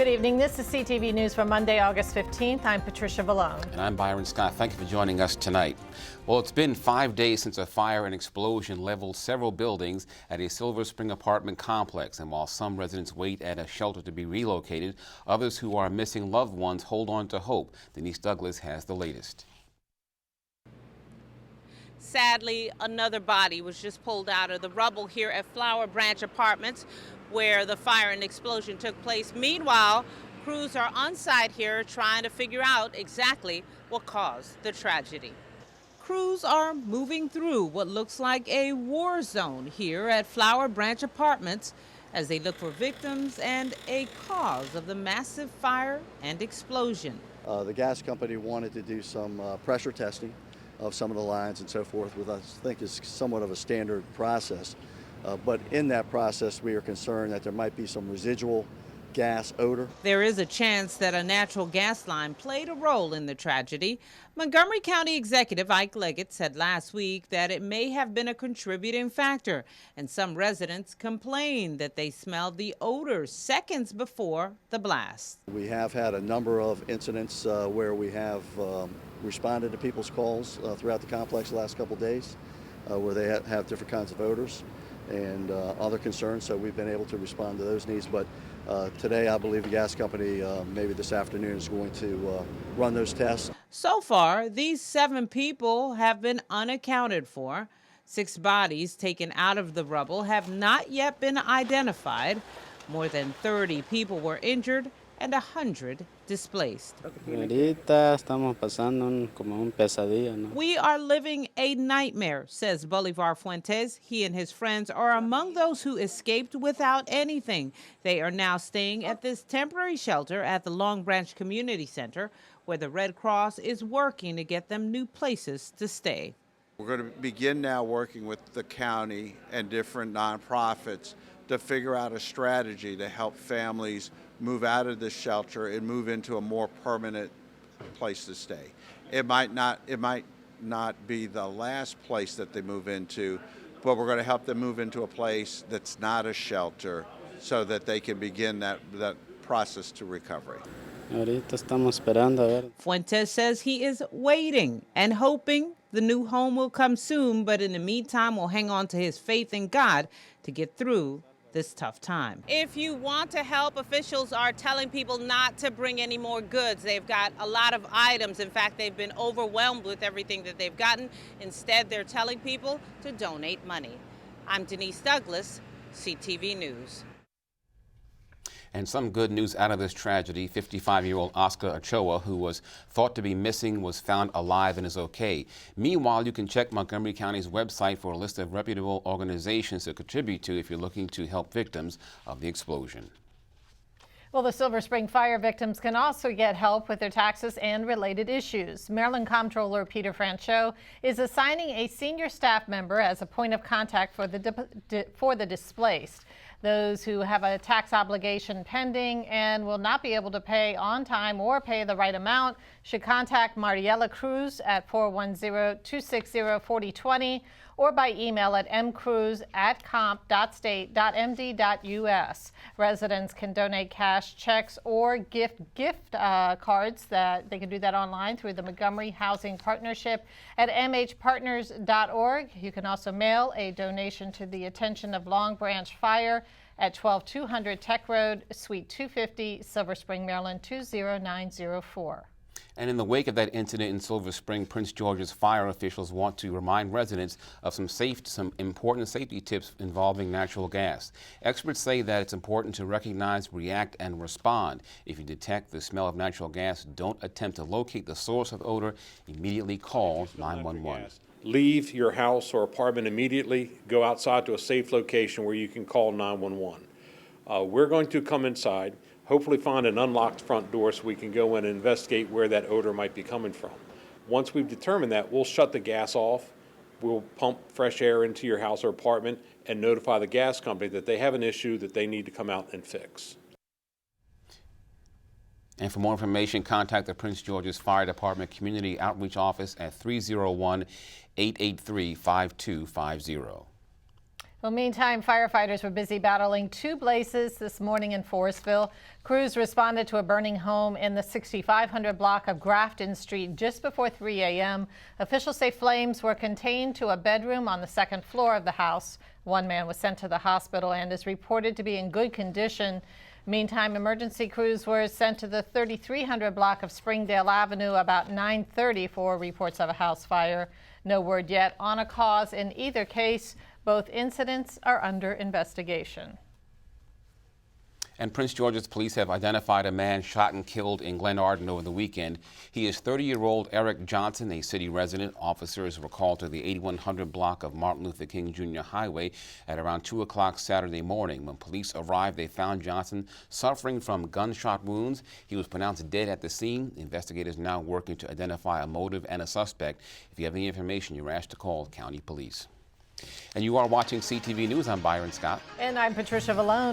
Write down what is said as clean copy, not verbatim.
Good evening. This is CTV News for Monday, August 15th. I'm Patricia Vallone. And I'm Byron Scott. Thank you for joining us tonight. Well, it's been 5 days since a fire and explosion leveled several buildings at a Silver Spring apartment complex. And while some residents wait at a shelter to be relocated, others who are missing loved ones hold on to hope. Denise Douglas has the latest. Sadly, another body was just pulled out of the rubble here at Flower Branch Apartments, where the fire and explosion took place. Meanwhile, crews are on site here trying to figure out exactly what caused the tragedy. Crews are moving through what looks like a war zone here at Flower Branch Apartments as they look for victims and a cause of the massive fire and explosion. The gas company wanted to do some pressure testing of some of the lines and so forth, which I think is somewhat of a standard process. But in that process, we are concerned that there might be some residual gas odor. There is a chance that a natural gas line played a role in the tragedy. Montgomery County Executive Ike Leggett said last week that it may have been a contributing factor, and some residents complained that they smelled the odor seconds before the blast. We have had a number of incidents where we have responded to people's calls throughout the complex the last couple of days where they have different kinds of odors and other concerns, so we've been able to respond to those needs. But today, I believe the gas company, maybe this afternoon, is going to run those tests. So far, these 7 people have been unaccounted for. 6 bodies taken out of the rubble have not yet been identified. More than 30 people were injured and 100 displaced. We are living a nightmare, says Bolivar Fuentes. He and his friends are among those who escaped without anything. They are now staying at this temporary shelter at the Long Branch Community Center, where the Red Cross is working to get them new places to stay. We're going to begin now working with the county and different nonprofits to figure out a strategy to help families move out of this shelter and move into a more permanent place to stay. It might not be the last place that they move into, but we're going to help them move into a place that's not a shelter so that they can begin that process to recovery. Fuentes says he is waiting and hoping the new home will come soon, but in the meantime will hang on to his faith in God to get through this tough time. If you want to help, officials are telling people not to bring any more goods. They've got a lot of items. In fact, they've been overwhelmed with everything that they've gotten. Instead, they're telling people to donate money. I'm Denise Douglas, CTV News. And some good news out of this tragedy. 55-year-old Oscar Ochoa, who was thought to be missing, was found alive and is okay. Meanwhile, you can check Montgomery County's website for a list of reputable organizations to contribute to if you're looking to help victims of the explosion. Well, the Silver Spring fire victims can also get help with their taxes and related issues. Maryland Comptroller Peter Franchot is assigning a senior staff member as a point of contact for the displaced. Those who have a tax obligation pending and will not be able to pay on time or pay the right amount should contact Mariela Cruz at 410-260-4020 or by email at mcruz@comp.state.md.us. Residents can donate cash, checks, or gift cards. That they can do that online through the Montgomery Housing Partnership at mhpartners.org. You can also mail a donation to the attention of Long Branch Fire at 12200 Tech Road, Suite 250, Silver Spring, Maryland 20904. And in the wake of that incident in Silver Spring, Prince George's fire officials want to remind residents of some important safety tips involving natural gas. Experts say that it's important to recognize, react, and respond. If you detect the smell of natural gas, don't attempt to locate the source of odor. Immediately call 911. Leave your house or apartment immediately. Go outside to a safe location where you can call 911. We're going to come inside, hopefully find an unlocked front door so we can go in and investigate where that odor might be coming from. Once we've determined that, we'll shut the gas off. We'll pump fresh air into your house or apartment and notify the gas company that they have an issue that they need to come out and fix. And for more information, contact the Prince George's Fire Department Community Outreach Office at 301-883-5250. Well, meantime, firefighters were busy battling two blazes this morning in Forestville. Crews responded to a burning home in the 6500 block of Grafton Street just before 3 a.m. Officials say flames were contained to a bedroom on the second floor of the house. One man was sent to the hospital and is reported to be in good condition. Meantime, emergency crews were sent to the 3300 block of Springdale Avenue about 9:30 for reports of a house fire. No word yet on a cause in either case. Both incidents are under investigation. And Prince George's police have identified a man shot and killed in Glen Arden over the weekend. He is 30-year-old Eric Johnson, a city resident. Officers were called to the 8100 block of Martin Luther King Jr. Highway at around 2 o'clock Saturday morning. When police arrived, they found Johnson suffering from gunshot wounds. He was pronounced dead at the scene. Investigators now working to identify a motive and a suspect. If you have any information, you're asked to call county police. And you are watching CTV News. I'm Byron Scott. And I'm Patricia Vallone.